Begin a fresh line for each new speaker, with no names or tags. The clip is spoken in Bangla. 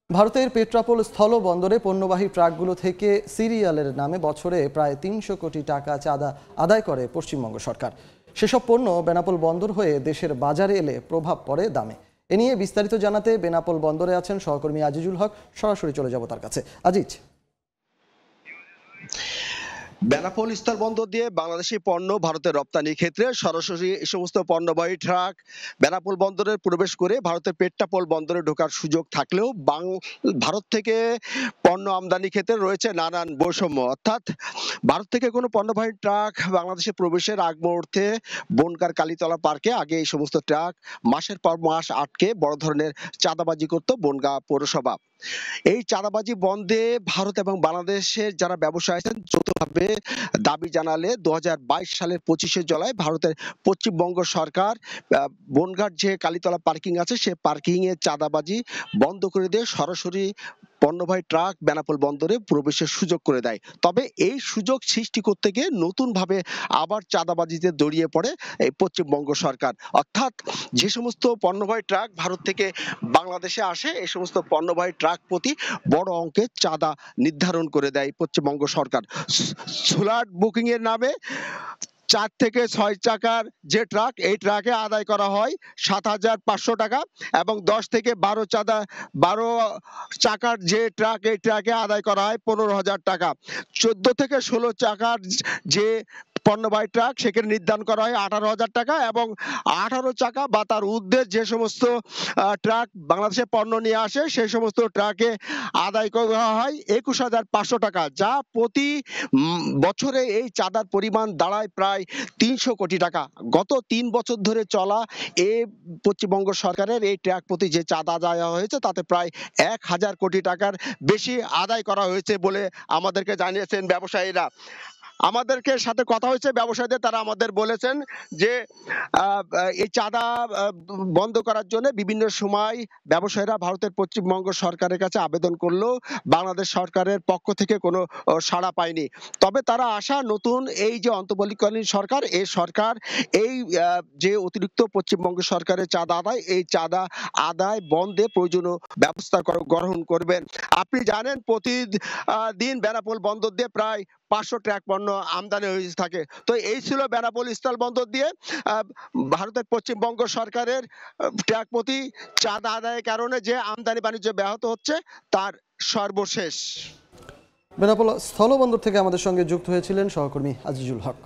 ভারতের পেট্রাপোল স্থলবন্দরে পণ্যবাহী ট্রাকগুলো থেকে সিরিয়ালের নামে বছরে প্রায় ৩০০ কোটি টাকা চাঁদা আদায় করে পশ্চিমবঙ্গ সরকার। সেসব পণ্য বেনাপোল বন্দর হয়ে দেশের বাজারে এলে প্রভাব পড়ে দামে। এ নিয়ে বিস্তারিত জানাতে বেনাপোল বন্দরে আছেন সহকর্মী আজিজুল হক। সরাসরি চলে যাব তার কাছে। আজিজ,
বেনাপোল স্থলবন্দর দিয়ে বাংলাদেশি পণ্য ভারতের রপ্তানির ক্ষেত্রে সরাসরি এই সমস্ত পণ্যবাহী ট্রাক বেনাপোল বন্দরে প্রবেশ করে ভারতের পেট্রাপোল বন্দরে ঢোকার সুযোগ থাকলেও ভারত থেকে পণ্য আমদানির ক্ষেত্রে রয়েছে নানান বৈষম্য। অর্থাৎ ভারত থেকে কোনো পণ্যবাহী ট্রাক বাংলাদেশে প্রবেশের আগ মুহূর্তে বনগাঁর কালীতলা পার্কে আগে এই সমস্ত ট্রাক মাসের পর মাস আটকে বড় ধরনের চাঁদাবাজি করত বনগাঁ পৌরসভা। এই চাঁদাবাজি বন্ধে ভারত এবং বাংলাদেশের যারা ব্যবসায়ী আছেন যৌথভাবে দাবি জানালে 2022 সালের 25শে জুলাই ভারতের পশ্চিমবঙ্গ সরকার বনগাঁর যে কালীতলা পার্কিং আছে সে পার্কিং এ চাঁদাবাজি বন্ধ করে দিয়ে সরাসরি পণ্যবাহী ট্রাক বেনাপোল বন্দরে প্রবেশের সুযোগ করে দেয়। তবে এই সুযোগ সৃষ্টি করতে গিয়ে নতুন ভাবে আবার চাঁদাবাজিতে জড়িয়ে পড়ে এই পশ্চিমবঙ্গ সরকার। অর্থাৎ যে সমস্ত পণ্যবাহী ট্রাক ভারত থেকে বাংলাদেশে আসে এই সমস্ত পণ্যবাহী ট্রাক প্রতি বড় অঙ্কের চাঁদা নির্ধারণ করে দেয় পশ্চিমবঙ্গ সরকার। স্লট বুকিং এর নামে 4 থেকে 6 চাকার যে ট্রাক এই ট্রাকে আদায় করা হয় 7,500 টাকা এবং 10 থেকে 12 চাকার যে ট্রাক এই ট্রাকে আদায় করা হয় 15,000 টাকা। 14 থেকে 16 চাকার যে পণ্যবাহী ট্রাক সেখানে নির্ধারণ করা হয় 18,000 টাকা এবং 18 চাকা বা তার ঊর্ধ্বে যে সমস্ত ট্রাক বাংলাদেশে পণ্য নিয়ে আসে সেই সমস্ত ট্রাকে আদায় করা হয় 21,500 টাকা, যা প্রতি বছরে এই চাঁদার পরিমাণ দাঁড়ায় প্রায় 300 কোটি টাকা। গত 3 বছর ধরে চলা এই পশ্চিমবঙ্গ সরকারের এই ট্রাক প্রতি যে চাঁদা আদায় হয়েছে তাতে প্রায় 1,000 কোটি টাকার বেশি আদায় করা হয়েছে বলে আমাদেরকে জানিয়েছেন ব্যবসায়ীরা। আমাদেরকে সাথে কথা হয়েছে ব্যবসায়ীদের, তারা আমাদের বলেছেন যে এই চাঁদা বন্ধ করার জন্য বিভিন্ন সময় ব্যবসায়ীরা ভারতের পশ্চিমবঙ্গ সরকারের কাছে আবেদন করলেও বাংলাদেশ সরকারের পক্ষ থেকে কোনো সাড়া পায়নি। তবে তারা আশা নতুন এই যে অন্তর্বর্তীকালীন সরকার এই সরকার এই যে অতিরিক্ত পশ্চিমবঙ্গ সরকারের চাঁদা আদায় এই চাঁদা আদায় বন্ধে প্রয়োজনীয় ব্যবস্থা গ্রহণ করবেন। আপনি জানেন প্রতিদিন বেনাপোল বন্দর দিয়ে প্রায় 500 ট্রাক পণ্য আমদানি হয়ে থাকে। তো এই ছিল বেনাপোল স্থল বন্দর দিয়ে ভারতের পশ্চিমবঙ্গ সরকারের ট্রাক প্রতি চাঁদা আদায়ের কারণে যে আমদানি বাণিজ্য ব্যাহত হচ্ছে তার সর্বশেষ।
বেনাপোল স্থলবন্দর থেকে আমাদের সঙ্গে যুক্ত হয়েছিলেন সহকর্মী আজিজুল হক।